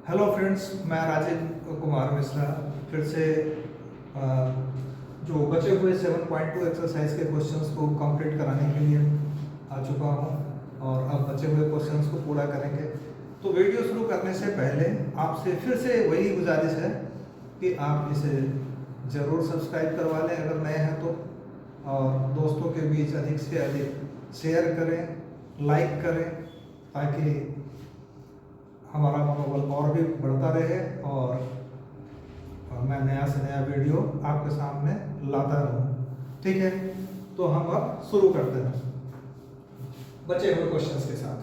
Hello friends, मैं राजीव कुमार मिश्रा फिर से जो बचे हुए 7.2 एक्सरसाइज के क्वेश्चंस को कंप्लीट कराने के लिए आ चुका हूं और अब बचे हुए क्वेश्चंस को पूरा करेंगे। तो वीडियो शुरू करने से पहले आपसे फिर से वही गुजारिश है कि आप इसे ज़रूर सब्सक्राइब करवा लें अगर नए हैं तो, और दोस्तों के बीच अधिक से अधिक शेयर करें, लाइक करें, ताकि हमारा मनोबल और भी बढ़ता रहे और मैं नया से नया वीडियो आपके सामने लाता रहूं। ठीक है, तो हम अब शुरू करते हैं बचे हुए क्वेश्चंस के साथ।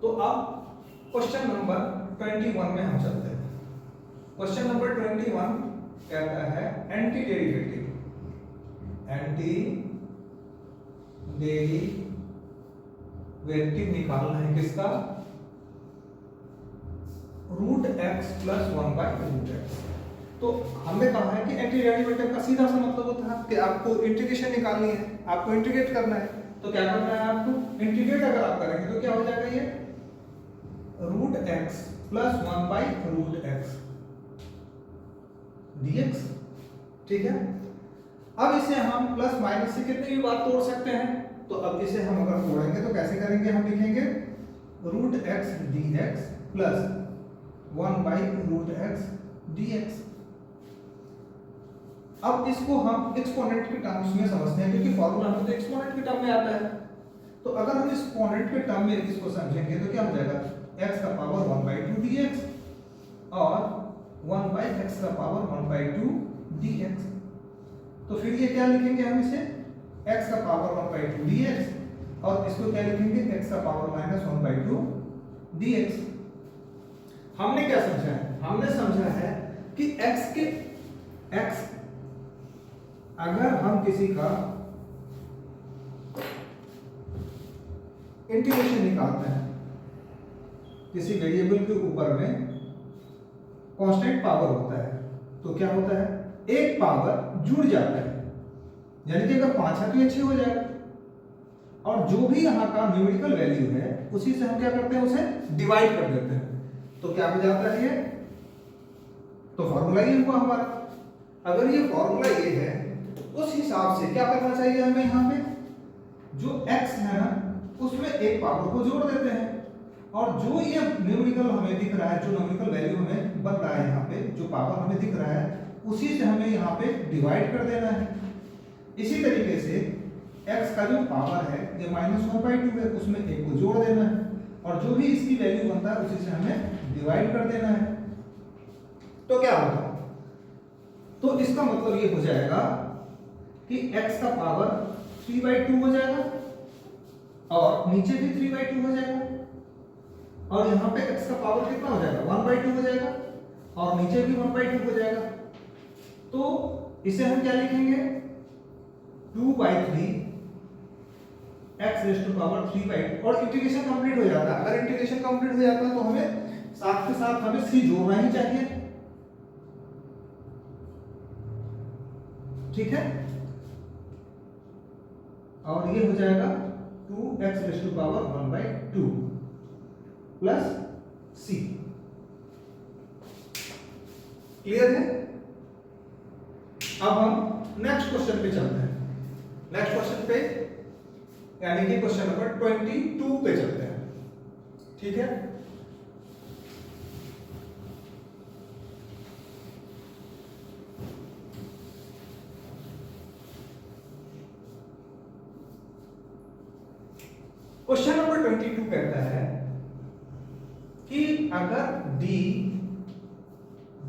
तो अब क्वेश्चन नंबर 21 में हम चलते हैं। क्वेश्चन नंबर 21 कहता है एंटी डेरिवेटिव निकालना है किसका? Root x plus 1 by root x. तो हमने कहा है कि एंटी डेरिवेटिव का सीधा सा मतलब होता है कि आपको इंटीग्रेशन निकालनी है, आपको इंटीग्रेट करना है। तो क्या करना है आपको? इंटीग्रेट अगर आप करेंगे तो क्या हो जाएगा? ये root x plus 1 by root x dx। ठीक है, अब इसे हम प्लस माइनस से कितनी भी बार तोड़ सकते हैं। तो अब इसे हम अगर तोड़ेंगे तो कैसे करेंगे? हम लिखेंगे root x dx plus 1 by root x dx। अब इसको हम एक्सपोनेंट के टर्म्स में समझते हैं, क्योंकि फॉर्मूला हमें तो एक्सपोनेंट के टर्म में आता है। तो अगर हम एक्सपोनेंट के टर्म में इसको समझेंगे तो क्या हो जाएगा? x का पावर 1 बाई 2 dx और 1 बाई x का पावर 1 बाई 2 dx। तो फिर ये क्या लिखेंगे हम इसे? x का पावर 1 बाई 2 dx और इसको क्या लिखेंगे? x का पावर माइनस 1 बाई 2 dx। हमने क्या समझा है? हमने समझा है कि x अगर हम किसी का इंटीग्रेशन निकालते हैं, किसी वेरिएबल के ऊपर में कांस्टेंट पावर होता है, तो क्या होता है? एक पावर जुड़ जाता है, यानी कि अगर 5 है तो ये 6 हो जाएगा, और जो भी यहाँ का न्यूमेरिकल वैल्यू है उसी से हम क्या करते हैं? उसे डिवाइड कर देते हैं। तो क्या हो जाता है? ये तो फॉर्मूला ये हुआ हमारा। अगर ये फॉर्मूला ये है, उस हिसाब से क्या करना चाहिए हमें? यहाँ पे जो x है ना, उसमें एक पावर को जोड़ देते हैं, और जो ये न्यूमेरिकल हमें दिख रहा है, जो न्यूमेरिकल वैल्यू हमें बन रहा है यहाँ पे, जो पावर हमें दिख रहा है, उसी से हमें यहाँ पे डिवाइड कर देना है। इसी तरीके से x का जो पावर है ये माइनस 1 बाई 2 है, उसमें एक को जोड़ देना है, और जो भी इसकी वैल्यू बनता है उसी से हमें डिवाइड कर देना है। तो क्या होगा? तो इसका मतलब ये हो जाएगा कि x का पावर 3 बाई 2 हो जाएगा, और नीचे भी 3 बाई 2 हो जाएगा, और यहाँ पे x का पावर कितना हो जाएगा? 1 बाई 2 हो जाएगा, और नीचे भी 1 बाई 2 हो जाएगा। तो इसे हम क्या लिखेंगे? 2 by 3 x raise to power 3 by 2, और इंटीग्रेशन कंप्लीट हो जाता है। अगर इंटीग्रेशन कंप्लीट हो जाता है तो हमें साथ के साथ हमें c जोड़ना ही चाहिए। ठीक है, और ये हो जाएगा 2x raise to power 1 by 2 plus c। Clear है? अब हम नेक्स्ट क्वेश्चन पे चलते हैं। नेक्स्ट क्वेश्चन पे यानी कि क्वेश्चन नंबर 22 पे चलते हैं। ठीक है, क्वेश्चन नंबर 22 कहता है कि अगर d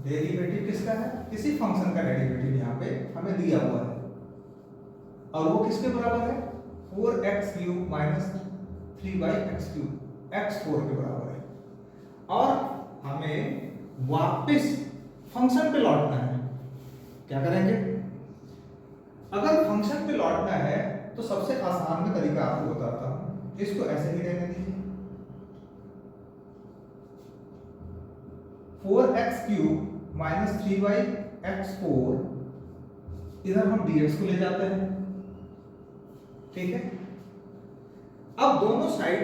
डेरिवेटिव किसका है? किसी फंक्शन का डेरिवेटिव यहाँ पे हमें दिया हुआ है, और वो किसके बराबर है? 4x cube minus 3 by x cube, x4 के बराबर है, और हमें वापस फंक्शन पे लौटना है। क्या करेंगे? अगर फंक्शन पे लौटना है तो सबसे आसान में तरीका आपको बताता हूं, इसको ऐसे ही रहने दीजिए। 4x cube minus 3 by x4, इधर हम dx को ले जाते हैं। ठीक है, अब दोनों साइड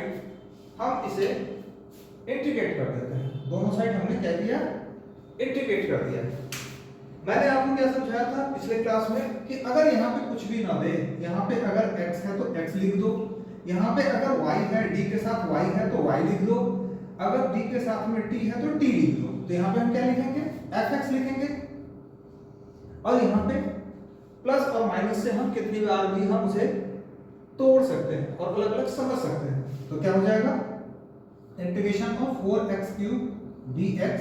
हम इसे इंटीग्रेट कर देते हैं। दोनों साइड हमने क्या किया, इंटीग्रेट कर दिया। मैंने आपको क्या समझाया था पिछले क्लास में कि अगर यहाँ पे कुछ भी ना दे, यहाँ पे अगर x है तो x लिख दो, यहाँ पे अगर y है, d के साथ y है तो y लिख दो, अगर d के साथ में t है तो t लिख दो। तो यहाँ पे हम क्या लिखेंगे, fx लिखेंगे, और यहाँ पे प्लस और माइनस से हम कितनी बार भी हम उसे तोड़ सकते हैं और अलग अलग समझ सकते हैं। तो क्या हो जाएगा, integration of 4x³ dx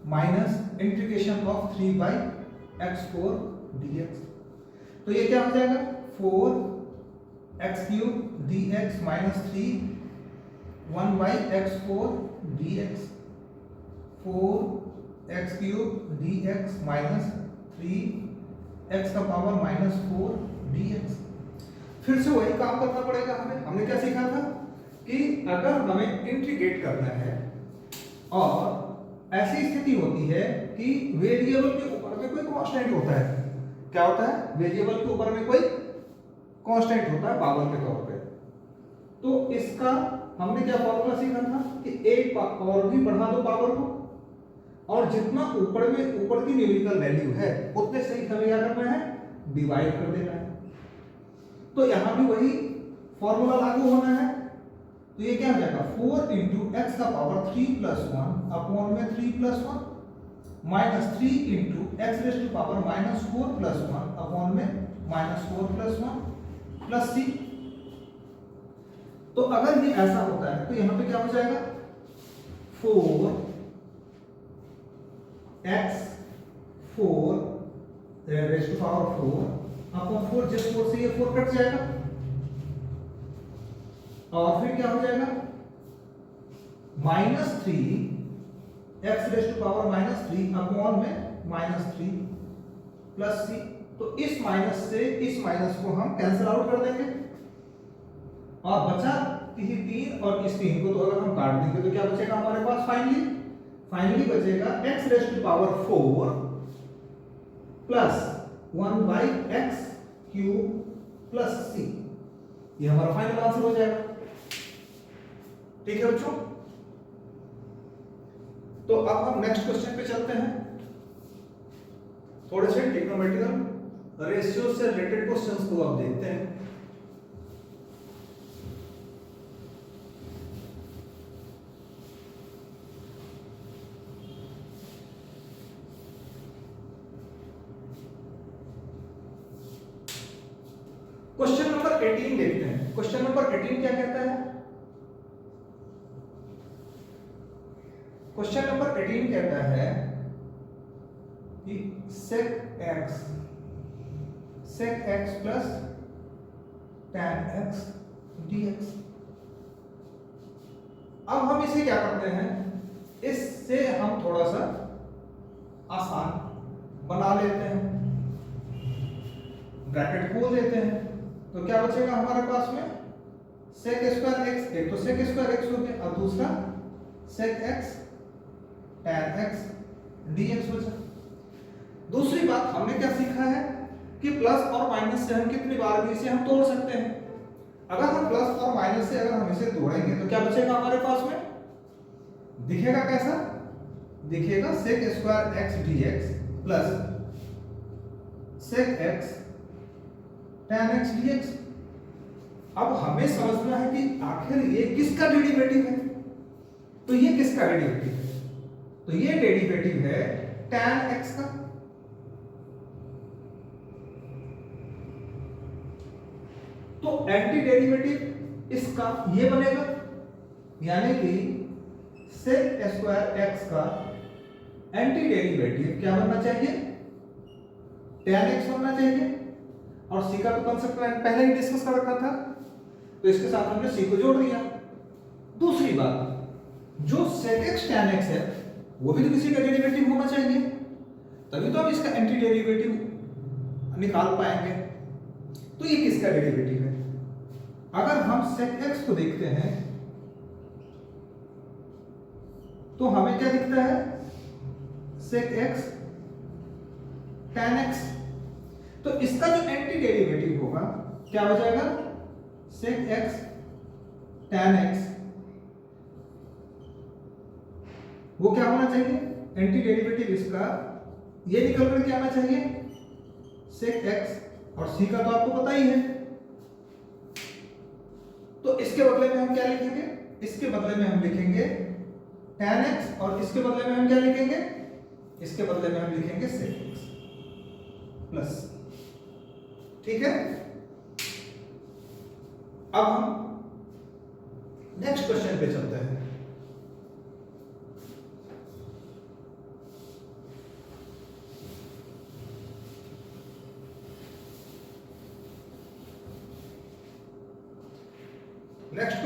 minus integration of 3/x4 dx। तो ये क्या हो जाएगा, 4x³ dx minus 3 1/x4 dx, 4x³ dx minus 3x का पावर माइनस 4 dx। फिर से वही काम करना पड़ेगा हमें। हमने क्या सीखा था कि अगर हमें इंटीग्रेट करना है और ऐसी स्थिति होती है कि वेरिएबल के ऊपर में कोई कांस्टेंट होता है, क्या होता है, वेरिएबल के ऊपर में कोई कांस्टेंट होता है पावर के तौर पे। तो इसका हमने क्या फॉर्मूला सीखा था कि एक और भी बढ़ा दो पावर को, और जितना ऊपर की न्यूमेरिकल वैल्यू है उतने से ही हमें क्या करना है, डिवाइड कर देना है। तो यहां भी वही फॉर्मूला लागू होना है। तो ये क्या हो जाएगा, 4 इंटू एक्स का पावर 3 प्लस 1 अपॉन में 3 plus 1 minus 3 into x raise to power minus 4 plus 1 upon में माइनस 4 प्लस 1 प्लस c। तो अगर ये ऐसा होता है तो यहां पे क्या हो जाएगा, 4 रेज टू पावर 4 अपॉन 4, जिस 4 से ये 4 कट जाएगा, और फिर क्या हो जाएगा, minus 3 x raise to power minus 3 upon में माइनस 3 प्लस c। तो इस माइनस से इस माइनस को हम कैंसिल आउट कर देंगे, और बचा 3 और इस 3 को तो अगर हम काट देंगे तो क्या बचेगा हमारे पास, फाइनली बचेगा x raise to power 4 plus 1/x³ plus c। ये हमारा फाइनल आंसर हो जाएगा। ठीक है बच्चों, तो अब हम नेक्स्ट क्वेश्चन पे चलते हैं। थोड़े से ट्रिग्नोमेट्रिकल रेशियो से रिलेटेड क्वेश्चंस को अब देखते हैं। क्वेश्चन नंबर 18 देखते हैं। क्वेश्चन नंबर 18 क्या कहता है, क्वेश्चन नंबर 18 कहता है कि sec x plus tan x dx। अब हम इसे क्या करते हैं, इससे हम थोड़ा सा आसान बना लेते हैं, ब्रैकेट खोल देते हैं। तो क्या बचेगा हमारे पास में, sec स्क्वायर x, एक तो sec स्क्वायर x हो गया और दूसरा sec x tan x dx बचा। दूसरी बात हमने क्या सीखा है कि प्लस और माइनस से हम कितनी बार भी इसे हम तोड़ सकते हैं। अगर हम प्लस और माइनस से अगर हम इसे तोड़ेंगे तो क्या बचेगा हमारे पास में, दिखेगा कैसा, दिखेगा sec square x dx plus sec x tan x dx। अब हमें समझना है कि आखिर ये किसका डेरिवेटिव है। तो ये किसका डेरिवेटिव है, तो ये डेरिवेटिव है tan x का। तो एंटी डेरिवेटिव इसका ये बनेगा, यानी कि sec स्क्वायर x का एंटी डेरिवेटिव क्या बनना चाहिए, tan x बनना चाहिए। और c का तो कांसेप्ट पहले ही डिस्कस कर रखा था, तो इसके साथ हमने c को जोड़ दिया। दूसरी बात, जो sec x tan x है वो भी तो किसी का डेरिवेटिव होना चाहिए, तभी तो हम इसका एंटी डेरिवेटिव निकाल पाएंगे। तो ये किसका डेरिवेटिव है, अगर हम sec x को देखते हैं तो हमें क्या दिखता है, sec x tan x। तो इसका जो एंटी डेरिवेटिव होगा क्या हो जाएगा, sec x tan x वो क्या होना चाहिए, एंटी डेरिवेटिव इसका ये निकल कर के आना चाहिए sec x, और c का तो आपको पता ही है। तो इसके बदले में हम क्या लिखेंगे, इसके बदले में हम लिखेंगे tan x, और इसके बदले में हम क्या लिखेंगे, इसके बदले में हम लिखेंगे sec x प्लस। ठीक है, अब हम नेक्स्ट क्वेश्चन पे चलते हैं। नेक्स्ट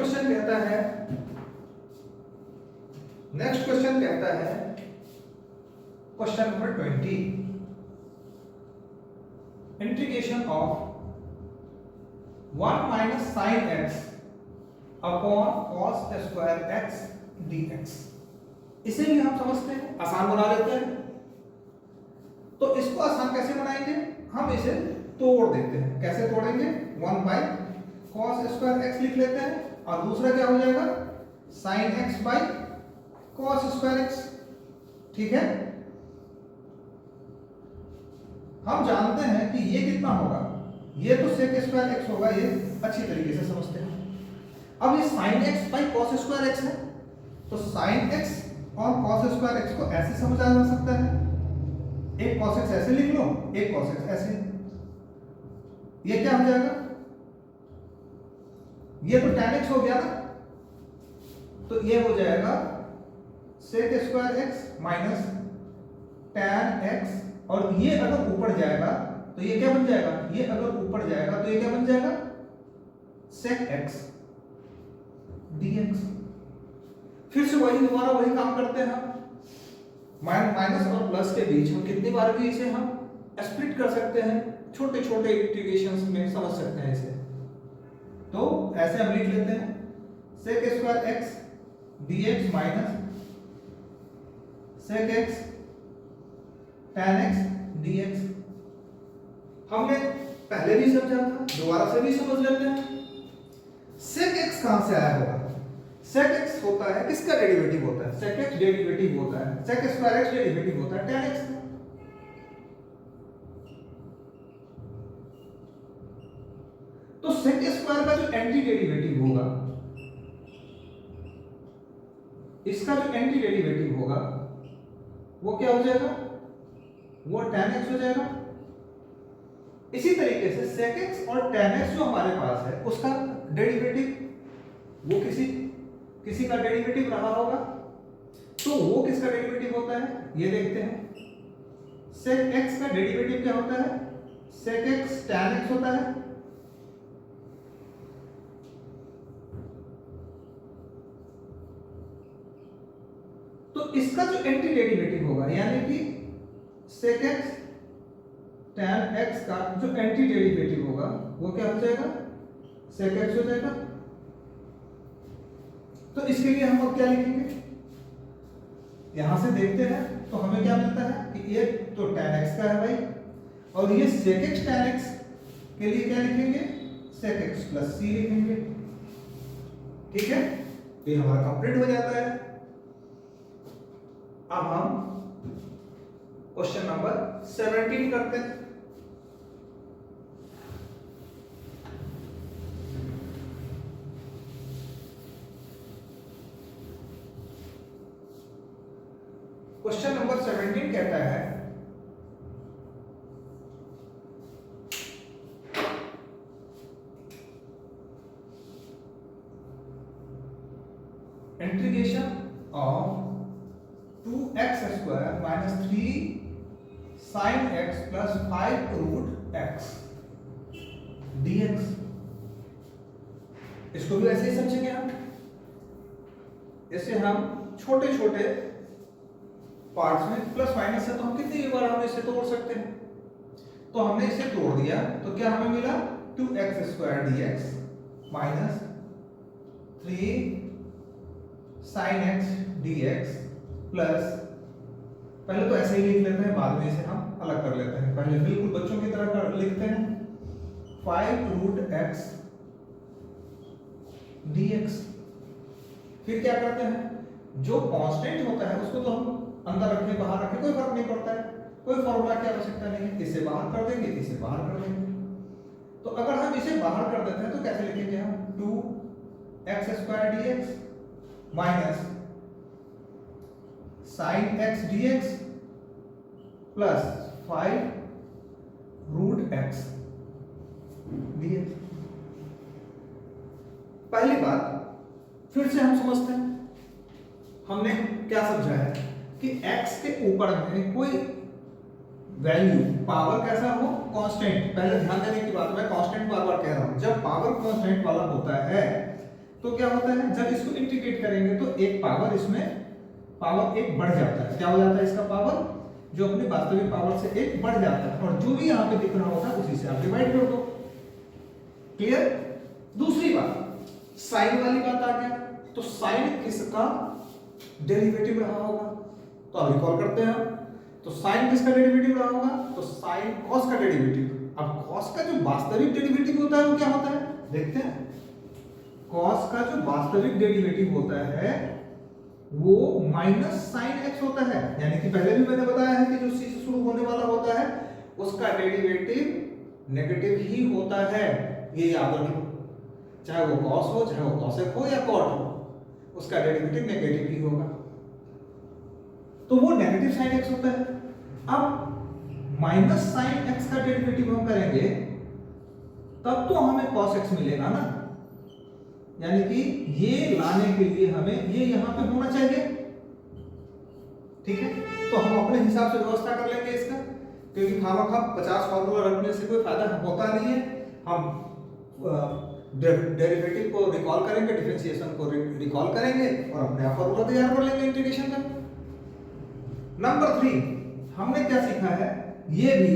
क्वेश्चन कहता है, question number 20, integration of 1 minus sine x upon cos square x dx। इसे भी हम समझते हैं, आसान बना लेते हैं। तो इसको आसान कैसे बनाएंगे, हम इसे तोड़ देते हैं। कैसे तोड़ेंगे, 1 बाई कॉस स्क्वायर एक्स लिख लेते हैं, और दूसरा क्या हो जाएगा, sine x by cos square x. ठीक है, हम जानते हैं कि ये कितना होगा, ये तो सेक स्क्वायर एक्स होगा, ये अच्छी तरीके से समझते हैं। अब ये sine x by cos square x है, तो साइन एक्स और कॉस स्क्वायर एक्स को ऐसे समझा जा सकता है, एक कॉस एक्स ऐसे लिख लो, एक कॉस एक्स ऐसे। ये क्या हो जाएगा, ये तो tan x हो गया ना, तो ये हो जाएगा sec square x minus tan x, और ये अगर ऊपर जाएगा तो ये क्या बन जाएगा, ये अगर ऊपर जाएगा तो ये क्या बन जाएगा, sec x dx। फिर से वही दोबारा वही काम करते हैं हम, माइनस और प्लस के बीच हम कितनी बार भी इसे हम स्प्लिट कर सकते हैं, छोटे छोटे इंटीग्रेशंस में समझ सकते हैं इसे। तो ऐसे हम लिख लेते हैं sec square x dx minus sec x tan x dx। हमने पहले भी समझा था, दोबारा से भी समझ लेते हैं। sec x कहां से आया होगा, sec x होता है किसका डेरिवेटिव होता है, sec x डेरिवेटिव होता है, sec स्क्वायर x डेरिवेटिव होता है tan x का। तो sec स्क्वायर का जो एंटी डेरिवेटिव होगा, इसका जो एंटी डेरिवेटिव होगा वो क्या हो जाएगा, वो tan x हो जाएगा। इसी तरीके से sec x और tan x जो हमारे पास है उसका डेरिवेटिव वो किसी का डेरिवेटिव रहा होगा, तो वो किसका डेरिवेटिव होता है ये देखते हैं। sec x का डेरिवेटिव क्या होता है, sec x tan x होता है। तो इसका जो एंटी डेरिवेटिव होगा, यानी कि sec x tan x का जो एंटी डेरिवेटिव होगा वो क्या हो जाएगा, sec x हो जाएगा। तो इसके लिए हम अब क्या लिखेंगे, यहां से देखते हैं तो हमें क्या मिलता है कि ये तो tan x का है भाई, और ये sec x tan x के लिए क्या लिखेंगे, sec x प्लस c लिखेंगे। ठीक है, ये हमारा कंप्लीट हो जाता है। अब हम क्वेश्चन नंबर 17 करते हैं। क्वेश्चन नंबर 17 कहता है, integration of 2x square minus 3 sine x plus 5 root x dx। इसको भी ऐसे ही समझेंगे हम, इसे हम छोटे छोटे पार्ट्स में प्लस माइनस है तो हम कितनी बार हम इसे तोड़ सकते हैं। तो हमने इसे तोड़ दिया तो क्या हमें मिला, 2x square dx minus 3 sine x dx plus, पहले तो ऐसे ही लिख लेते हैं, बाद में इसे हम अलग कर लेते हैं। पहले बिल्कुल बच्चों की तरह लिखते हैं 5 रूट x dx। फिर क्या करते हैं, जो कांस्टेंट होता है उसको तो कोई फॉर्मूला की आवश्यकता नहीं है, इसे बाहर कर देंगे, इसे बाहर कर देंगे। तो अगर हम इसे बाहर कर देते हैं तो कैसे लिखेंगे हम, 2x² dx minus sin x dx plus 5√x dx। पहली बात फिर से हम समझते हैं, हमने क्या समझा है कि x के ऊपर में कोई वैल्यू पावर कैसा हो, कांस्टेंट। पहले ध्यान देने की बात, मैं कांस्टेंट बार बार कह रहा हूं, जब पावर कांस्टेंट वाला होता है तो क्या होता है, जब इसको इंटीग्रेट करेंगे तो एक पावर इसमें पावर एक बढ़ जाता है। क्या हो जाता है, इसका पावर जो अपनी वास्तविक पावर से एक बढ़ जाता है, और जो भी यहां पे दिख रहा होता है उसी से आप डिवाइड कर दो। क्लियर। दूसरी बात, साइन वाली बात आ गया, तो साइन किसका डेरिवेटिव रहा होगा, तो अब रिकॉल करते हैं हम। तो साइन किसका डेरिवेटिव रहा होगा, तो साइन कॉस का डेरिवेटिव। अब कॉस का जो वास्तविक डेरिवेटिव होता है वो क्या होता है, देखते हैं। कॉस का जो वास्तविक डेरिवेटिव होता है वो माइनस साइन एक्स होता है, यानी कि पहले भी मैंने बताया है कि जो सी से शुरू होने वाला होता है उसका डेरिवेटिव नेगेटिव ही होता है, ये याद रखो। चाहे वो कॉस हो, चाहे वो कॉसेक हो या कॉट हो, उसका डेरिवेटिव नेगेटिव ही होगा, तो वो नेगेटिव साइन एक्स होता है। अब माइनस साइन एक्स का डेरिवेटिव हम करेंगे तब तो हमें कॉस एक्स मिलेगा ना, यानी कि ये लाने के लिए हमें ये यहां पे होना चाहिए। ठीक है, तो हम अपने हिसाब से व्यवस्था कर लेंगे इसका, क्योंकि खामखा 50 फॉर्मूला रखने से कोई फायदा होता नहीं है। हम डेरिवेटिव को रिकॉल करेंगे, डिफरेंशिएशन को रिकॉल करेंगे और अपने आप फॉर्मूला तैयार कर लेंगे इंटीग्रेशन का। नंबर 3 हमने क्या सीखा है, ये भी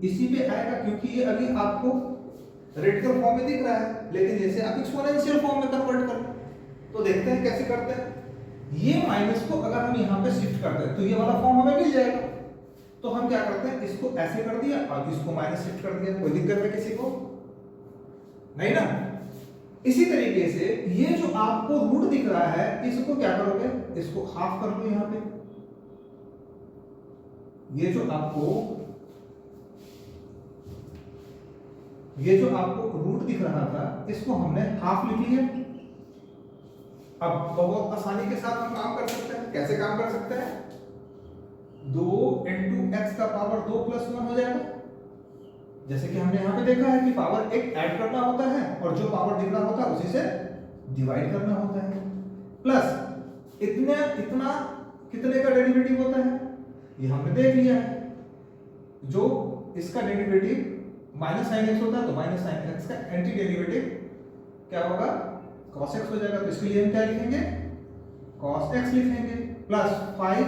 इसी पे आएगा, क्योंकि ये अभी आपको रेडिकल फॉर्म में दिख रहा है, लेकिन जैसे आप एक्सपोनेंशियल फॉर्म में कन्वर्ट करो तो देखते हैं कैसे करते हैं। ये माइनस को अगर हम यहाँ पे शिफ्ट करते हैं तो ये वाला फॉर्म हमें मिल जाएगा। तो हम क्या करते हैं, इसको ऐसे कर दिया और इसको माइनस शिफ्ट कर दिया, कोई दिक्कत है किसी को नहीं ना। इसी तरीके से ये जो आपको रूट दिख रहा है इसको क्या करोगे, इसको हाफ कर लो यहाँ पे। ये जो आपको रूट दिख रहा था इसको हमने हाफ लिख लिया। अब बहुत आसानी के साथ हम काम कर सकते हैं। कैसे काम कर सकते हैं, 2 into x का पावर 2 + 1 हो जाएगा। जैसे कि हमने यहाँ पे देखा है कि पावर एक ऐड करना होता है और जो पावर दिख रहा होता है उसी से डिवाइड करना होता है, प्लस इतना कितने का डेरिवेटिव होता है ये हमने देख लिया है। जो इसका डेरिवेटिव माइनस साइन एक्स होता है तो माइनस साइन एक्स का एंटी डेरिवेटिव क्या होगा, cos x हो जाएगा। तो इसके लिए हम क्या लिखेंगे, cos x लिखेंगे, प्लस 5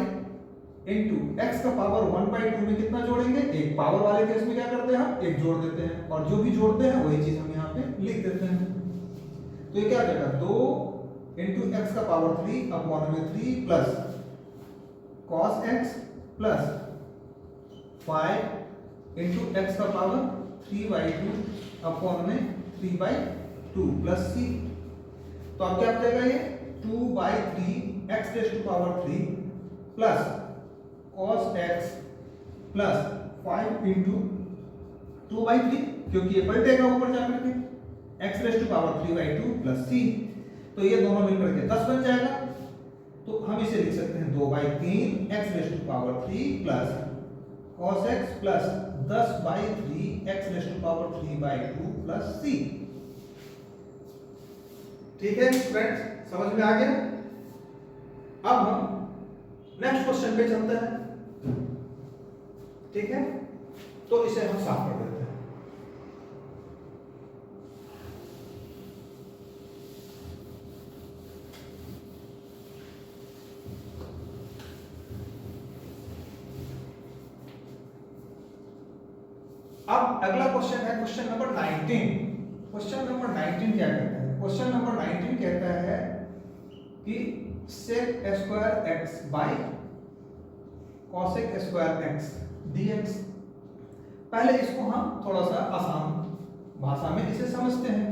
into x का पावर 1/2 में कितना जोड़ेंगे, एक पावर वाले केस में क्या करते हैं हम एक जोड़ देते हैं, और जो भी जोड़ते हैं वही चीज हम यहाँ पे लिख देते हैं। तो ये क्या हो जाएगा, 2 into x का power 3/3 plus cos x plus 5 into x का पावर 3/2/3/2 प्लस c। तो अब क्या हो जाएगा, ये 2/3 plus cos x plus 5 into 2/3, क्योंकि ये पलटेगा ऊपर जाकर के, x⁻³ प्लस c। तो ये दोनों मिलकर के 10 बन जाएगा। तो हम इसे लिख सकते हैं 2/3 x⁻³ plus cos x plus 10/3 x⁻³ plus c। ठीक है फ्रेंड्स, समझ में आ गया। अब हम नेक्स्ट क्वेश्चन पे चलते हैं। ठीक है, तो इसे हम साफ कर देते हैं। अब अगला क्वेश्चन है क्वेश्चन नंबर 19। क्वेश्चन नंबर 19 क्या कहता है, क्वेश्चन नंबर 19 कहता है कि sec square x by cosec square x dx। पहले इसको हम थोड़ा सा आसान भाषा में इसे समझते हैं।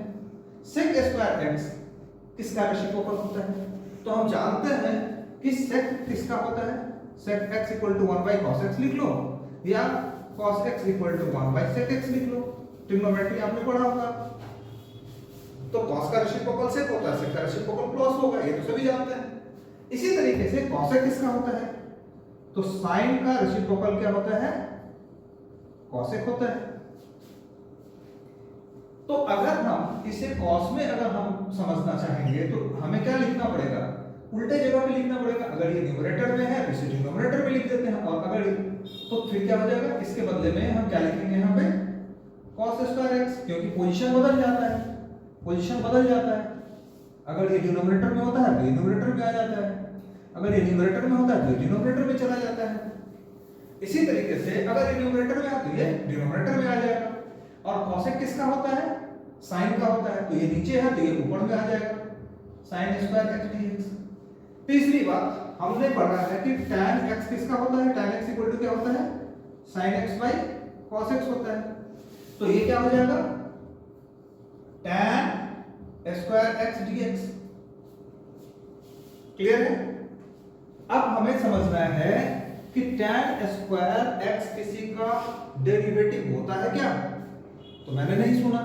sec स्क्वायर x किसका रेसिप्रोकल होता है, तो हम जानते हैं कि sec किसका होता है, sec x = 1/cos x लिख लो। या cos x equal to 1 by sec x लिख लो, ट्रिग्नोमेट्री आपने पढ़ा होगा। तो cos का रेसिप्रोकल sec होता है, sec का रेसिप्रोकल cos होगा, ये तो सभी जानते हैं। इसी तरीके से cosec किसका होता है, तो sin का रेसिप्रोकल क्या होता है, cosec होता है। तो अगर हम इसे cos में अगर हम समझना चाहेंगे तो हमें क्या लिखना पड़ेगा, उल्टे जगह पे लिखना पड़ेगा। अगर ये न्यूमरेटर में है तो इसे डिनोमिनेटर में लिख देते हैं, और अगर तो फिर क्या हो जाएगा, इसके बदले में हम क्या लिखेंगे यहाँ पे cos स्क्वायर x, क्योंकि पोजीशन बदल जाता है, पोजीशन बदल जाता है। अगर ये डिनोमिनेटर में होता है तो ये न्यूमरेटर में आ जाता है, अगर ये न्यूमरेटर में होता है तो ये डिनोमिनेटर में चला जाता है। इसी तरीके से अगर ये न्यूमरेटर में आ तो ये डिनोमिनेटर में आ जाएगा। और cosec किसका होता है, sin का होता है, तो ये नीचे है तो ये ऊपर में आ जाएगा, sin स्क्वायर x dx। तीसरी बात हमने पढ़ा है कि tan x किसका होता है, tan x इक्वल टू क्या होता है, sin x by cos x होता है। तो ये क्या हो जाएगा, tan square x dx। Clear है। अब हमें समझना है कि tan स्क्वायर x किसी का डेरिवेटिव होता है क्या, तो मैंने नहीं सुना,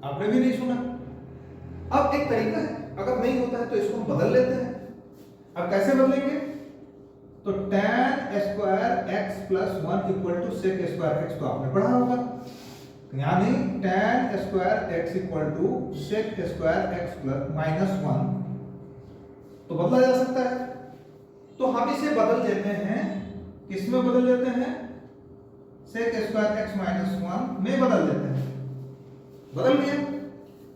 आपने भी नहीं सुना। अब एक तरीका है, अगर नहीं होता है तो इसको हम बदल लेते हैं। अब कैसे बदलेंगे, तो tan square x plus 1 equal to sec square x तो आपने पढ़ा होगा, यानी tan square x equal to sec square x plus minus 1 तो बदला जा सकता है। तो हम इसे बदल देते हैं, किसमें बदल देते हैं, sec स्क्वायर x माइनस 1 में बदल देते हैं। बदल गया।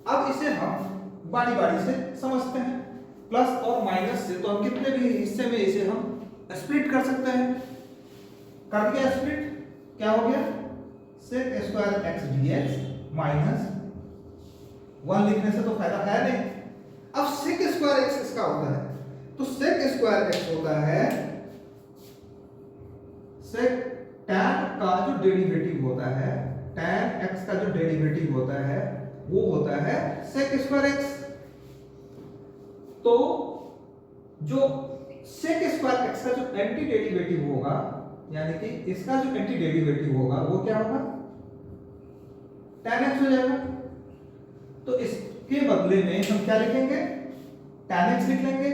अब इसे हम बारी बारी से समझते हैं, प्लस और माइनस से तो हम कितने भी हिस्से में इसे हम स्प्लिट कर सकते हैं। कर दिया स्प्लिट, क्या हो गया, sec square x dx minus 1 लिखने से तो फायदा है नहीं। अब sec स्क्वायर x किसका होता है, तो sec स्क्वायर x होता है sec tan का जो डेरिवेटिव होता है, tan x का जो डेरिवेटिव होता है वो होता है sec स्क्वायर x। तो जो sec स्क्वायर x का जो एंटी डेरिवेटिव होगा, यानी कि इसका जो एंटी डेरिवेटिव होगा वो क्या होगा, tan x हो जाएगा। तो इसके बदले में हम क्या लिखेंगे, tan x लिख लेंगे।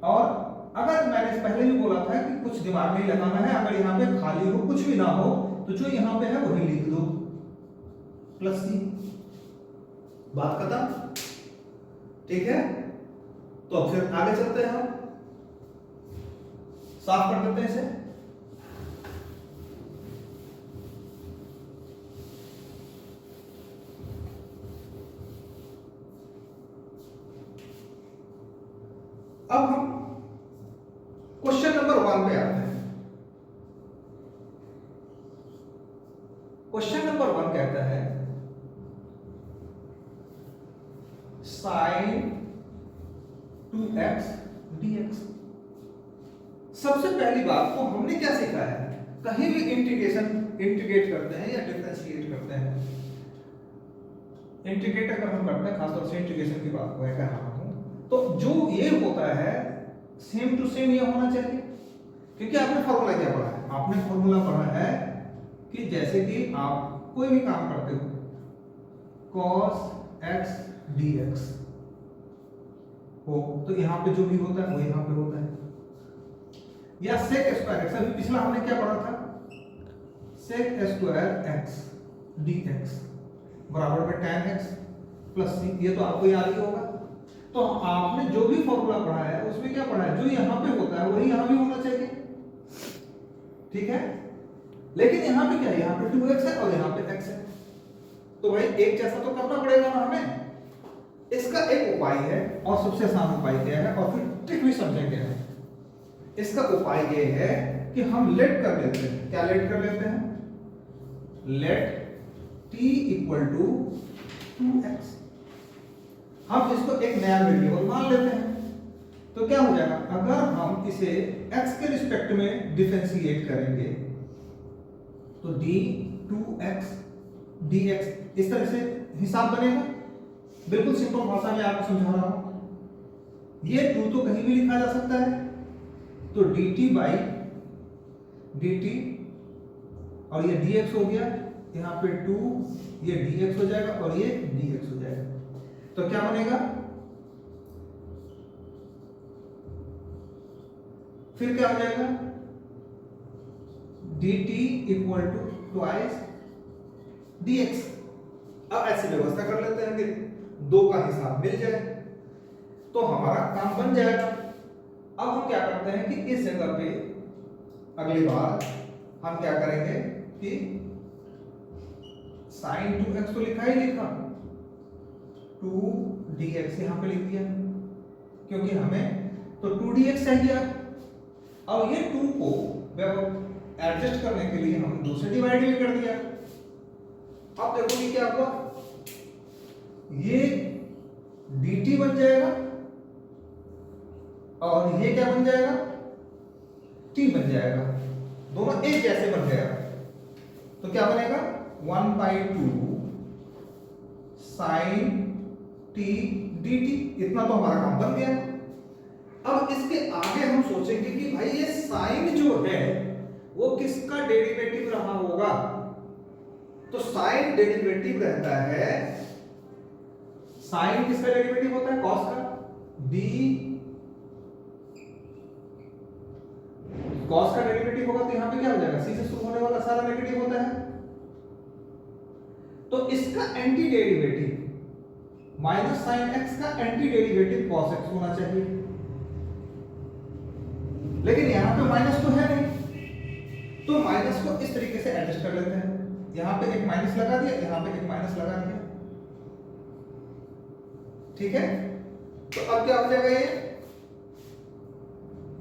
और अगर मैंने पहले भी बोला था कि कुछ दिमाग नहीं लगाना है, अगर यहाँ पे खाली हो कुछ भी ना हो तो जो यहाँ पे है वही लिख दो, प्लस सी, बात खत्म। ठीक है, तो अब फिर आगे चलते हैं, हम साफ कर देते हैं इसे। अब हम क्वेश्चन नंबर 1 पे आते हैं। क्वेश्चन नंबर 1 कहता है sin 2x dx। सबसे पहली बात तो हमने क्या सीखा है, कहीं भी इंटीग्रेट करते हैं या डिफरेंशिएट करते हैं, इंटीग्रेट अगर हम करते हैं, खासतौर से इंटीग्रेशन की बात को कह रहा हूं, तो जो ये होता है सेम टू सेम ये होना चाहिए। क्योंकि आपने फॉर्मूला क्या पढ़ा है, आपने फॉर्मूला पढ़ा है कि जैसे कि आप कोई भी काम करते हो, cos x dx हो तो यहाँ पे जो भी होता है वो यहाँ पे होता है, या sec स्क्वायर x, अभी पिछला हमने क्या पढ़ा था, sec स्क्वायर x dx बराबर में tan x प्लस c, ये तो आपको याद ही होगा। तो आपने जो भी फॉर्मूला पढ़ा है उसमें क्या पढ़ा है, जो यहाँ पे होता है वही यहाँ भी होना चाहिए। ठीक है, लेकिन यहाँ पे क्या है, यहाँ पे 2x है और यहाँ पे x है, तो भाई एक जैसा तो करना पड़ेगा ना हमें। इसका एक उपाय है, और सबसे आसान उपाय क्या है, और फिर ट्रिक भी समझेंगे हम। इसका उपाय ये है कि हम लेट कर लेते हैं, क्या लेट कर लेते हैं, late t equal to 2x। हम इसको एक नया वेरिएबल मान लेते हैं, तो क्या हो जाएगा, अगर हम इसे x के रिस्पेक्ट में डिफरेंशिएट करेंगे तो d2x dx इस तरह से हिसाब बनेगा। बिल्कुल सिंपल भाषा में आपको समझा रहा हूं, ये 2 तो कहीं भी लिखा जा सकता है, तो dt बाई dt और ये dx हो गया, यहाँ पे 2, ये dx हो जाएगा और ये dx हो जाएगा। तो क्या बनेगा, फिर क्या हो जाएगा, dt equal to twice dx। अब ऐसी व्यवस्था कर लेते हैं कि दो का हिसाब मिल जाए तो हमारा काम बन जाएगा। अब हम क्या करते हैं कि इस जगह पे अगली बार हम क्या करेंगे कि sin 2x तो लिखा ही लिखा, 2dx यहां पे लिख दिया क्योंकि हमें तो 2dx चाहिए। अब ये 2 को एडजस्ट करने के लिए हम 2 से डिवाइड भी कर दिया। अब देखो कि क्या हुआ, ये dt बन जाएगा और ये क्या बन जाएगा, t बन जाएगा, दोनों एक जैसे बन गया। तो क्या बनेगा 1/2 sin t dt, इतना तो हमारा काम बन गया। अब इसके आगे हम सोचेंगे कि भाई ये साइन जो है वो किसका डेरिवेटिव रहा होगा। तो साइन डेरिवेटिव रहता है, साइन किसका डेरिवेटिव होता है, कॉस का, d कॉस का डेरिवेटिव होगा तो यहां पे क्या हो जाएगा, c से शुरू होने वाला सारा नेगेटिव होता है। तो इसका anti derivative minus sine x का एंटी डेरिवेटिव cos x होना चाहिए, लेकिन यहां पे माइनस तो है नहीं, तो माइनस को इस तरीके से एडजस्ट कर लेते हैं। यहां पे एक माइनस लगा दिया, यहां पे एक माइनस लगा दिया, ठीक है। तो अब क्या हो जाएगा,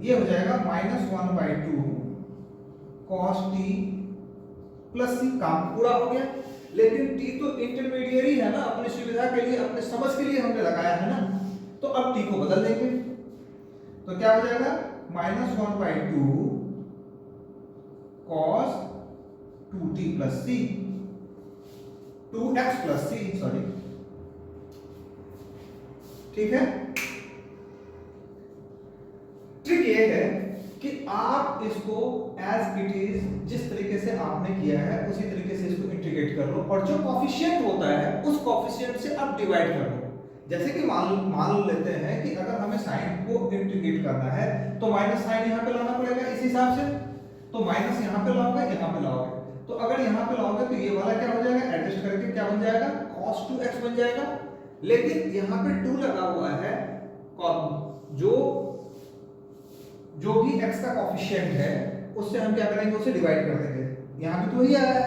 ये हो जाएगा -1/2 cos t प्लस c, काम पूरा हो गया। लेकिन t तो इंटरमीडिएट है ना, अपनी सुविधा के लिए, अपने समझ के लिए हमने लगाया है ना, तो अब t को बदल देंगे। तो क्या हो जाएगा -1/2 cos 2t plus c, 2x plus c, sorry, ठीक है। ट्रिक ये है कि आप इसको एज इट इज जिस तरीके से आपने किया है उसी तरीके से इसको इंटीग्रेट कर लो, और जो कोफिशिएंट होता है उस कोफिशिएंट से आप डिवाइड कर लो। जैसे कि मान लेते हैं कि अगर हमें साइन को इंटीग्रेट करना है तो माइनस साइन यहां पे लाना पड़ेगा इस हिसाब से, तो माइनस यहां पे लाओगे, यहां पे लाओगे, तो अगर यहां पे लाओगे तो ये वाला क्या हो जाएगा, एडजस्ट करके क्या बन जाएगा, cos 2x बन जाएगा। लेकिन यहां पे 2 लगा हुआ है, जो भी x का कोफिशिएंट है उससे हम क्या करेंगे, उसे डिवाइड कर देंगे। यहां भी तो वही आया है,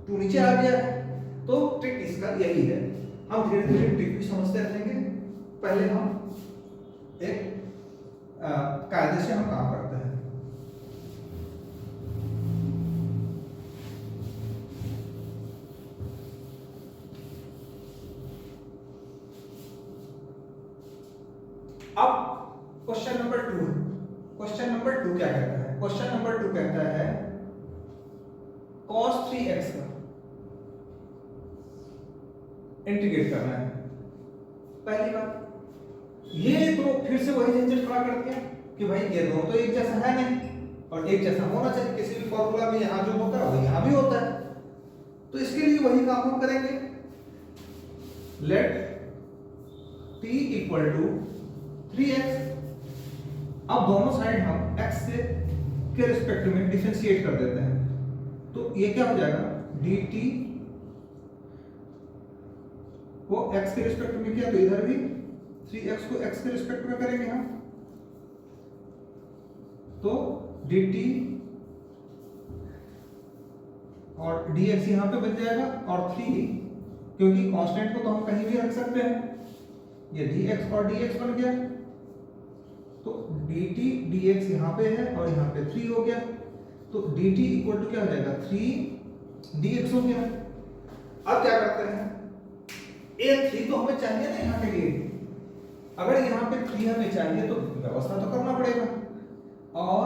2 नीचे आ गया है, तो ट्रिक इसका यही है। हम धीरे धीरे ट्रिक भी समझते रहेंगे, पहले हम एक कायदे से हम काम करते हैं। अब क्वेश्चन नंबर 2, क्वेश्चन नंबर 2 क्या कहता है, क्वेश्चन नंबर 2 कहता है cos 3x का इंटीग्रेट करना है। पहली बात ये तो फिर से वही झंझट खड़ा कर दिया कि भाई ये दोनों तो एक जैसा है नहीं, और एक जैसा होना चाहिए, किसी भी फॉर्मूला में यहां जो होता है वो यहां भी होता है। तो इसके लिए वही काम हम करेंगे, late t equal to 3x। अब दोनों साइड हम x से के रिस्पेक्ट में डिफरेंशिएट कर देते हैं, तो ये क्या हो जाएगा, dt को x के रिस्पेक्ट में किया तो इधर भी 3x को x के रिस्पेक्ट में करेंगे हम, तो dt और dx यहां पे बन जाएगा, और 3 क्योंकि कांस्टेंट को तो हम कहीं भी रख सकते हैं, ये dx और dx बन गया, तो dt dx यहां पे है और यहां पे 3 हो गया, तो dt इक्वल टू क्या हो जाएगा, 3 dx हो गया। अब क्या करते हैं, ये 3 तो हमें चाहिए ना यहाँ के लिए, अगर यहाँ पे 3 हमें चाहिए तो व्यवस्था तो करना पड़ेगा, और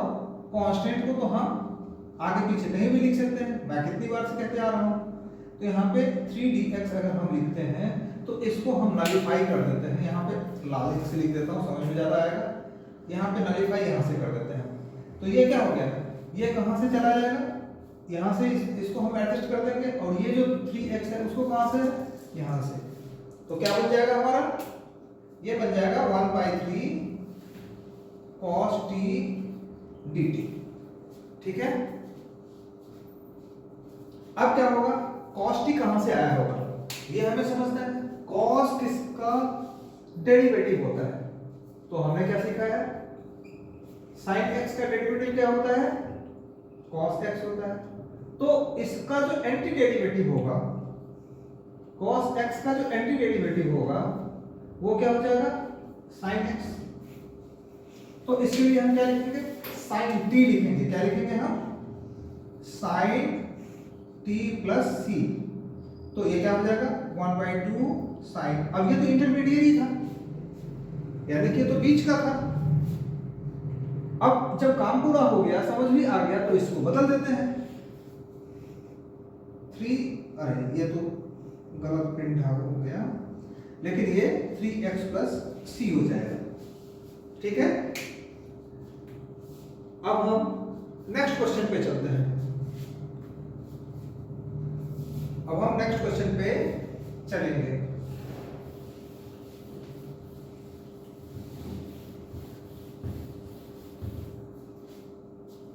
कांस्टेंट को तो हम आगे पीछे कहीं भी लिख सकते हैं, मैं कितनी बार से कहते आ रहा हूँ। तो यहाँ पे 3dx अगर हम लिखते हैं तो इसको हम नलीफाई कर देते हैं, यहाँ पे लाल से लिख देता हूँ, समझ में ज्यादा आएगा। यहाँ पे नलीफाई यहाँ से कर देते हैं, तो ये क्या हो गया, ये कहां से चला जाएगा, यहां से इसको हम एडजस्ट कर देंगे, और ये जो 3x है उसको कहां से, यहां से। तो क्या बन जाएगा हमारा, ये बन जाएगा 1/3 cos t dt। ठीक है, अब क्या होगा, cos t कहां से आया होगा ये हमें समझना है। cos किसका डेरिवेटिव होता है, तो हमने क्या सीखा है, sin x का डेरिवेटिव क्या होता है, cos x होता है। तो इसका जो एंटी डेरिवेटिव होगा, cos x का जो एंटी डेरिवेटिव होगा वो क्या हो जाएगा, sin x। तो इसके लिए हम क्या लिखेंगे, sin t लिखेंगे। क्या लिखेंगे हम, sin t प्लस c। तो ये क्या हो जाएगा 1/2 sin। अब ये तो इंटरमीडिएट था, यानी कि तो बीच का था। अब जब काम पूरा हो गया, समझ भी आ गया, तो इसको बदल देते हैं 3, अरे ये तो गलत प्रिंट हो गया, लेकिन ये 3x प्लस c हो जाएगा। ठीक है, अब हम नेक्स्ट क्वेश्चन पे चलते हैं। अब हम नेक्स्ट क्वेश्चन पे चलेंगे।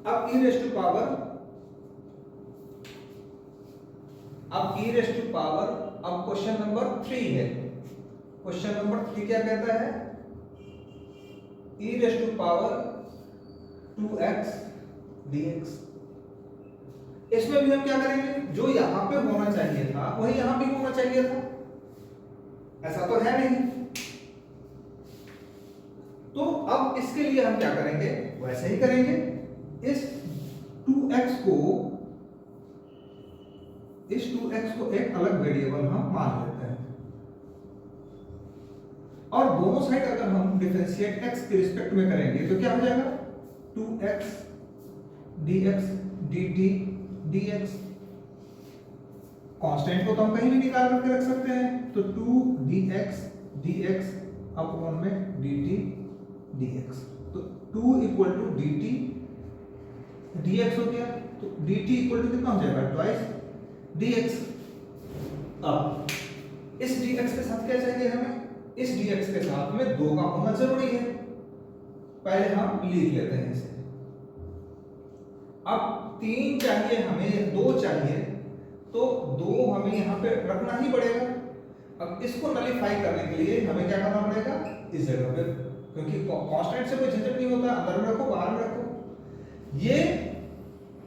अब e रेज़ टू पावर, अब क्वेश्चन नंबर 3 है। क्वेश्चन नंबर 3 क्या कहता है, e raise to power 2x dx। इसमें भी हम क्या करेंगे, जो यहां पे होना चाहिए था वही यहां भी होना चाहिए था, ऐसा तो है नहीं। तो अब इसके लिए हम क्या करेंगे, वैसे ही करेंगे। इस 2x को एक अलग वेरिएबल हम मान लेते हैं, और दोनों साइड अगर हम डिफरेंशिएट x के रिस्पेक्ट में करेंगे तो क्या हो जाएगा, 2x dx dt dx। Constant को तो हम कहीं भी निकाल करके रख सकते हैं, तो 2 dx dx अपॉन में dt dx। तो 2 इक्वल टू dt dx हो गया, तो dt इक्वल टू कितना हो जाएगा, ट्वाइस dx। अब इस dx के साथ क्या चाहिए हमें, इस dx के साथ में 2 का होना जरूरी है। पहले हम लिख लेते हैं इसे। अब 3 चाहिए हमें, 2 चाहिए, तो 2 हमें यहां पे रखना ही पड़ेगा। अब इसको नलिफाई करने के लिए हमें क्या करना पड़ेगा, इस जगह पे, क्योंकि कांस्टेंट से कोई झंझट नहीं होता, अंदर में रखो बाहर में रखो। ये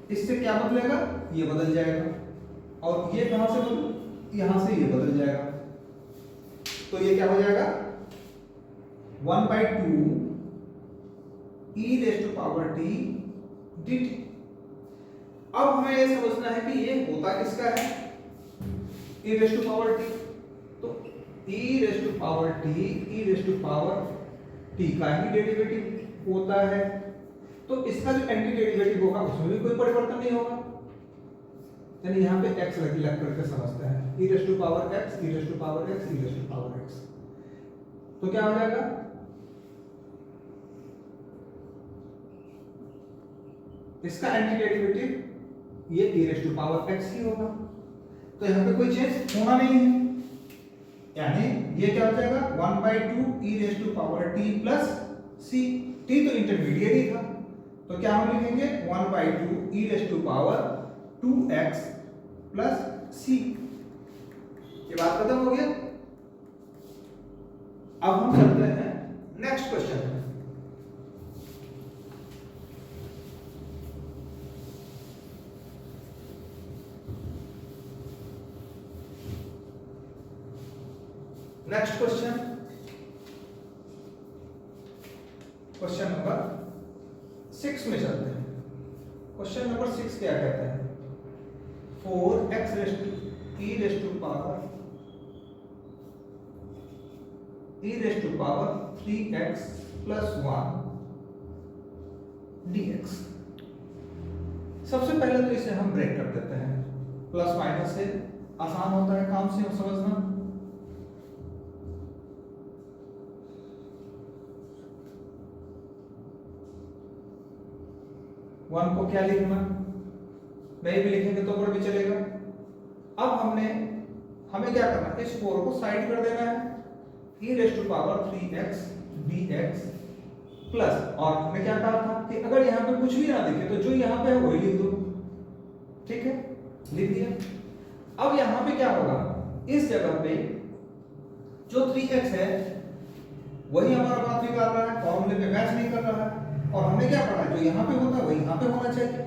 इससे क्या बदलेगा, ये बदल जाएगा, और ये कहां से बदल, यहां से ये बदल जाएगा। तो ये क्या हो जाएगा 1/2 e raise to power t dt। अब हमें ये समझना है कि ये होता किसका है, e raise to power t। तो e raise to power t का ही डेरिवेटिव होता है, तो इसका जो एंटी डेरिवेटिव होगा उसमें भी कोई परिवर्तन नहीं होगा। यानी यहां पे x लग करके समझते हैं, e raise to power x, e raise to power x, e raise to power x। तो क्या हो जाएगा, इसका एंटी डेरिवेटिव ये e raise to power x ही होगा। तो यहां पे कोई चेंज होना नहीं है, यानी ये क्या हो जाएगा 1/2 e raise to power t plus c। t तो इंटरमीडिएट ही था, तो क्या हम लिखेंगे 1/2 e raise to power 2x plus c। ये बात खत्म हो गया। अब हम चलते हैं नेक्स्ट क्वेश्चन में। नेक्स्ट क्वेश्चन नंबर 6 में चलते हैं। क्वेश्चन नंबर 6 क्या कहता है, 4x e raise to power 3x plus 1 dx। सबसे पहले तो इसे हम ब्रेक कर देते हैं, प्लस माइनस से आसान होता है काम से समझना। 1 को क्या लिखना, नहीं भी लिखेंगे तो पर भी चलेगा। अब हमें क्या करना है, इस 4 को साइड कर देना है, e raise to power 3x dx plus, और हमने क्या कहा था कि अगर यहाँ पे कुछ भी ना दिखे तो जो यहाँ पे है वही लिख दो, ठीक है, लिख दिया। अब यहाँ पे क्या होगा, इस जगह पे जो 3x है वही हमारा बात निकाल रहा है, फॉर्मूले पे मैच नहीं कर रहा है, और हमने क्या पढ़ा है जो यहाँ पे होता है वही यहाँ पे होना चाहिए।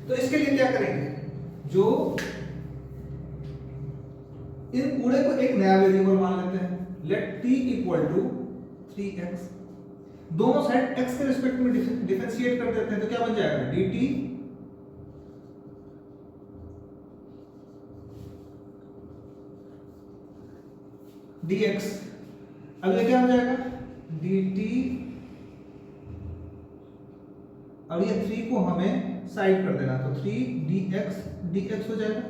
तो इसके लिए क्या करेंगे, जो इन पूरे को एक नया वेरिएबल मान लेते हैं, late t equal to 3x, दोनों साइड x के रिस्पेक्ट में डिफरेंशिएट कर देते हैं, तो क्या बन जाएगा dt dx। अब ये क्या हो जाएगा dt, अब ये 3 को हमें साइड कर देना, तो 3 dx हो जाएगा।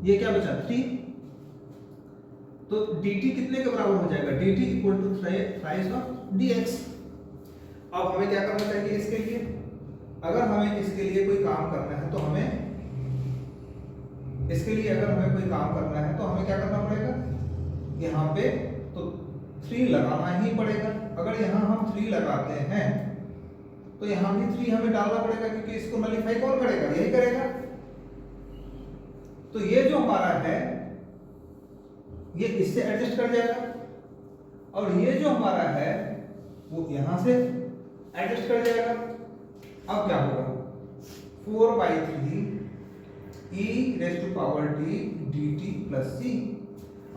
ये क्या बचा 3, तो dt कितने के बराबर हो जाएगा, dt equal to thrice of dx। अब हमें क्या करना चाहिए इसके लिए, अगर हमें इसके लिए कोई काम करना है तो हमें क्या करना पड़ेगा, यहाँ पे तो 3 लगाना ही पड़ेगा। अगर यहाँ हम 3 लगाते हैं तो यहाँ भी 3 हमें डालना पड़ेगा, क्योंकि इसको नलीफाई कौन करेगा, यही करेगा। तो ये जो हमारा है ये इससे एडजस्ट कर जाएगा, और ये जो हमारा है वो यहां से एडजस्ट कर जाएगा। अब क्या होगा 4/3 e raise to power t dt plus c,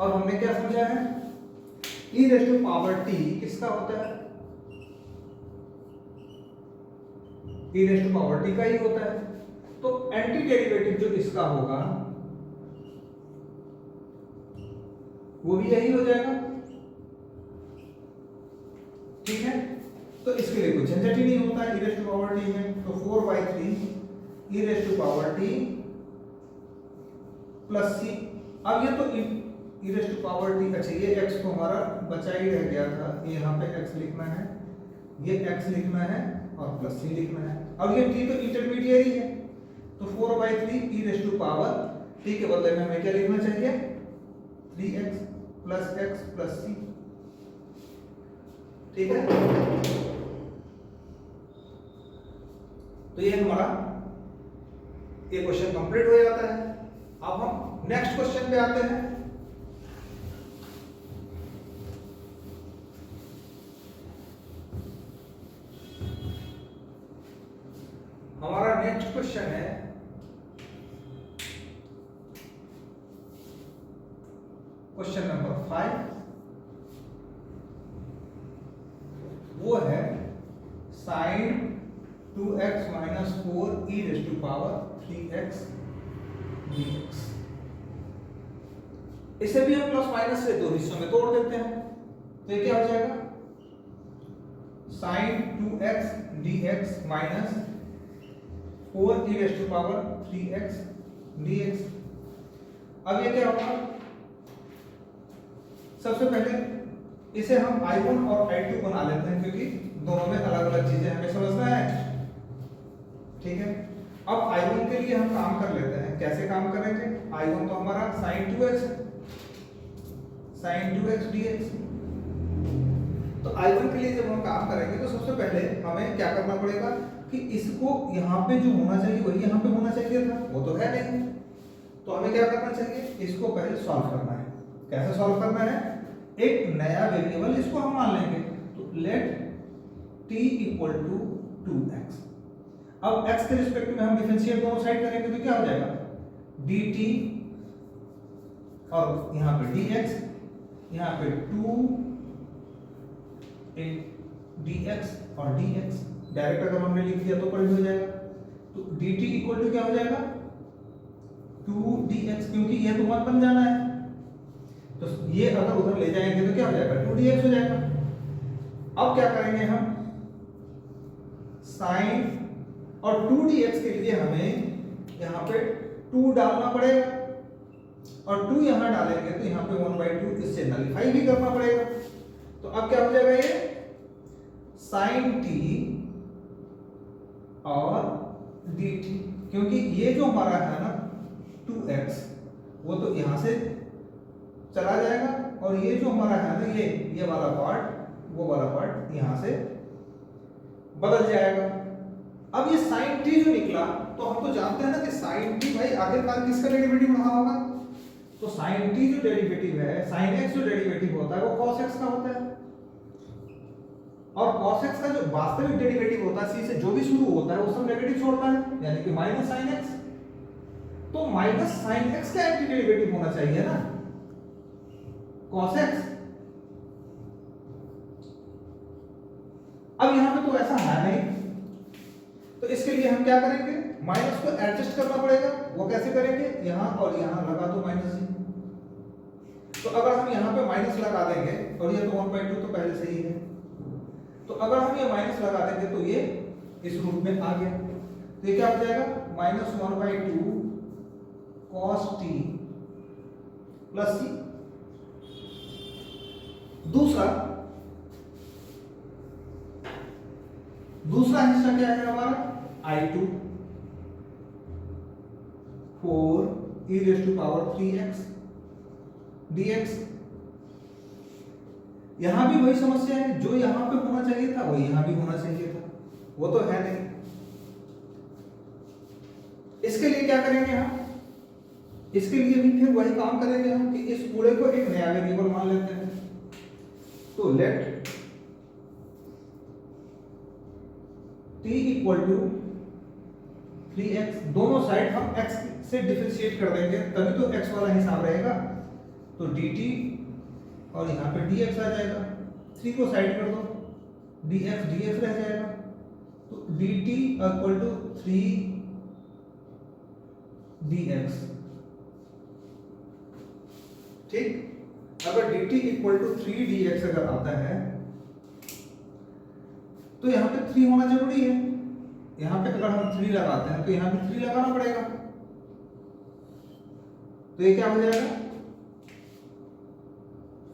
और हमने क्या समझा है e raise to power t किसका होता है, e raise to power t का ही होता है। तो एंटी डेरिवेटिव जो इसका होगा वो भी यही हो जाएगा, ठीक है। तो इसके लिए कोई झंझट ही नहीं होता है e raise to power t में, तो 4/3 e raise to power t plus c। अब ये तो e raise to power t, अच्छा ये x तो हमारा बचा ही रह गया था, ये यहाँ पे x लिखना है, ये x लिखना है और प्लस c लिखना है। अब ये t तो इंटरमीडिएट ही है, तो 4/3 e raise to power t के बदले में हमें क्या लिखना चाहिए 3x plus x plus c, ठीक है। तो ये हमारा ये क्वेश्चन कंप्लीट हो जाता है। अब हम नेक्स्ट क्वेश्चन पे आते हैं। हमारा नेक्स्ट क्वेश्चन है क्वेश्चन नंबर 5, वो है sin 2x minus 4 e raise to power 3x dx। इसे भी हम प्लस माइनस से दो हिस्सों में तोड़ देते हैं, तो ये क्या हो जाएगा sin 2x dx minus 4 e raise to power 3x dx। अब ये क्या होगा, सबसे पहले इसे हम I1 और I2 बना लेते हैं, क्योंकि दोनों में अलग अलग चीजें हमें समझना है, ठीक है। अब I1 के लिए हम काम कर लेते हैं, कैसे काम करेंगे, I1 तो हमारा sin 2x है, sin 2x dx। तो I1 के लिए जब हम काम करेंगे तो सबसे पहले हमें क्या करना पड़ेगा कि इसको यहाँ पे जो होना चाहिए वही यहाँ पे होना चाहिए था, वो तो है नहीं, तो हमें क्या करना चाहिए, इसको पहले सॉल्व करना है। कैसे सॉल्व करना है, एक नया वेरिएबल इसको हम मान लेंगे, तो late t equal to 2x। अब x के रिस्पेक्ट में हम डिफरेंशिएट दोनों साइड करेंगे तो क्या हो जाएगा dt, और यहाँ पे dx, यहाँ पे 2 dx और dx, डायरेक्ट अगर हमने लिख दिया तो पढ़ हो जाएगा। तो dt इक्वल टू क्या हो जाएगा 2 dx, क्योंकि ये तो 1 बन जाना है, तो ये अगर उधर ले जाएंगे तो क्या हो जाएगा 2 dx हो जाएगा। अब क्या करेंगे हम, साइन और 2 dx के लिए हमें यहाँ पे 2 डालना पड़ेगा, और 2 यहाँ डालेंगे तो यहाँ पे 1/2 इससे नलीफाई भी करना पड़ेगा। तो अब क्या हो जाएगा, ये साइन टी और डी टी, क्योंकि ये जो हमारा है ना 2x वो तो यहां से चला जाएगा और ये जो हमारा है ना ये वाला पार्ट वो वाला पार्ट यहां से बदल जाएगा। अब ये साइन टी जो निकला तो हम तो जानते हैं ना कि साइन टी भाई आखिरकार किसका डेरिवेटिव रहा होगा, तो साइन टी जो डेरिवेटिव है, साइन एक्स जो डेरिवेटिव होता है वो कॉस एक्स का होता है, और cos x का जो वास्तविक डेरिवेटिव होता है c से जो भी शुरू होता है वो सब नेगेटिव छोड़ता है, यानी कि माइनस साइन x। तो माइनस साइन x का एंटी डेरिवेटिव होना चाहिए ना cos x। अब यहां पे तो ऐसा है नहीं, तो इसके लिए हम क्या करेंगे, माइनस को एडजस्ट करना पड़ेगा। वो कैसे करेंगे, यहां और यहां लगा दो माइनस ही। तो अगर हम यहां पे माइनस लगा देंगे और ये तो 1/2 तो पहले से ही है, तो अगर हम ये माइनस लगा देंगे तो ये इस रूप में आ गया, तो ये क्या हो जाएगा -1/2 cos t प्लस c। दूसरा हिस्सा क्या है हमारा i2 4 e⁻3x dx। यहां भी वही समस्या है, जो यहां पे होना चाहिए था वो यहां भी होना चाहिए था, वो तो है नहीं। इसके लिए क्या करेंगे हम, इसके लिए भी फिर वही काम करेंगे हम कि इस पूरे को एक नया वेरिएबल मान लेते हैं। तो लेट t = 3x, दोनों साइड हम x से डिफरेंशिएट कर देंगे तभी तो x वाला हिसाब रहेगा। तो dt और यहाँ पे dx आ जाएगा, 3 को साइड कर दो, dx dx रह जाएगा। तो dt = 3 dx। ठीक, अगर dt = 3 dx अगर आता है तो यहाँ पे 3 होना जरूरी है। यहाँ पे अगर हम 3 लगाते हैं तो यहाँ पे 3 लगाना पड़ेगा, तो ये क्या हो जाएगा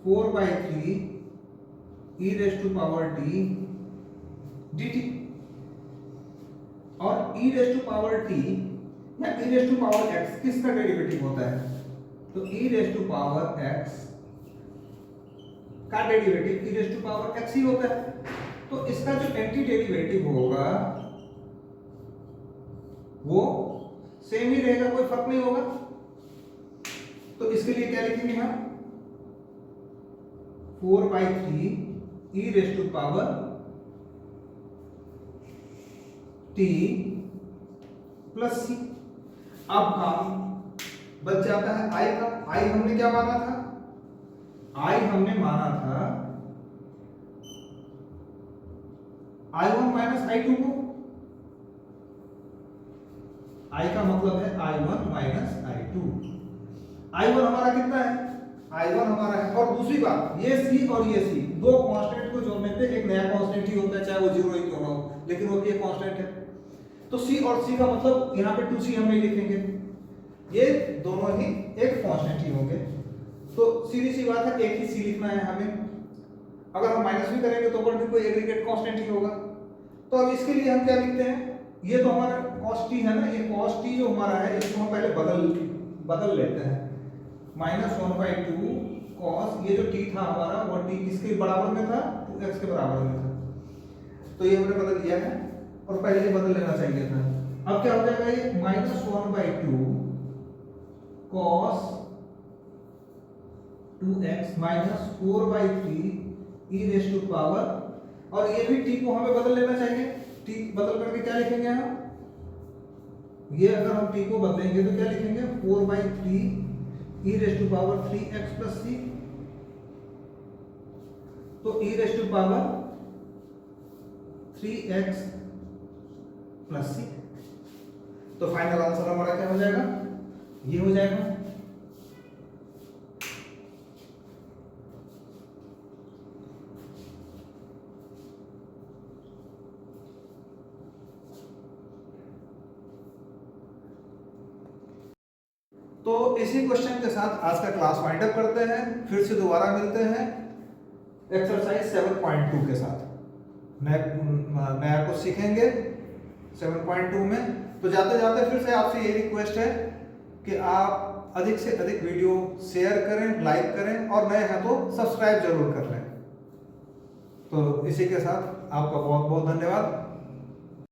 4/3 e⁻t dt। और e⁻t या e⁻x किसका डेरिवेटिव होता है, तो e⁻x का डेरिवेटिव e⁻x ही होता है। तो इसका जो एंटी डेरिवेटिव होगा वो सेम ही रहेगा, कोई फर्क नहीं होगा। तो इसके लिए क्या लिखेंगे हम 4/3 e⁻t प्लस c। अब काम बच जाता है i का। i हमने क्या माना था, i हमने माना था i1 माइनस i2 को। i का मतलब है i1 माइनस i2। i1 हमारा कितना है, i1 हमारा है, और दूसरी बात ये c और ये c दो कांस्टेंट को जोड़ने पे एक नया कांस्टेंट ही होता है, चाहे वो 0 ही क्यों ना हो, लेकिन वो भी एक कांस्टेंट है। तो c और c का मतलब यहाँ पे 2c हम नहीं लिखेंगे, ये दोनों ही एक कांस्टेंट ही होंगे। तो सीधी सी बात है एक ही c लिखना है हमें। अगर हम माइनस भी करेंगे तो ऊपर भी कोई एग्रीगेट कांस्टेंट ही होगा। तो अब इसके लिए हम क्या लिखते हैं, ये तो हमारा cos t है ना, ये cos t जो हमारा है इसको हम पहले बदल लेते हैं। -1/2 cos, ये जो t था हमारा वो t किसके बराबर में था, 2x के bराबर में था, तो ये हमने बदल लिया है और पहले ये बदल लेना चाहिए था। अब क्या हो जाएगा ये -1/2 cos 2x -4/3 e⁻, और ये भी t को हमें बदल लेना चाहिए। t बदल करके क्या लिखेंगे हम, ये अगर हम t को बदलेंगे तो क्या लिखेंगे 4/3 e⁻3x + c। तो e⁻3x + c। तो फाइनल आंसर हमारा क्या हो जाएगा, ये हो जाएगा। तो इसी क्वेश्चन के साथ आज का क्लास वाइंड अप करते हैं, फिर से दोबारा मिलते हैं एक्सरसाइज 7.2 के साथ। नया कुछ सीखेंगे 7.2 में। तो जाते जाते फिर से आपसे ये रिक्वेस्ट है कि आप अधिक से अधिक वीडियो शेयर करें, लाइक करें और नए हैं तो सब्सक्राइब जरूर कर लें। तो इसी के साथ आपका बहुत बहुत धन्यवाद।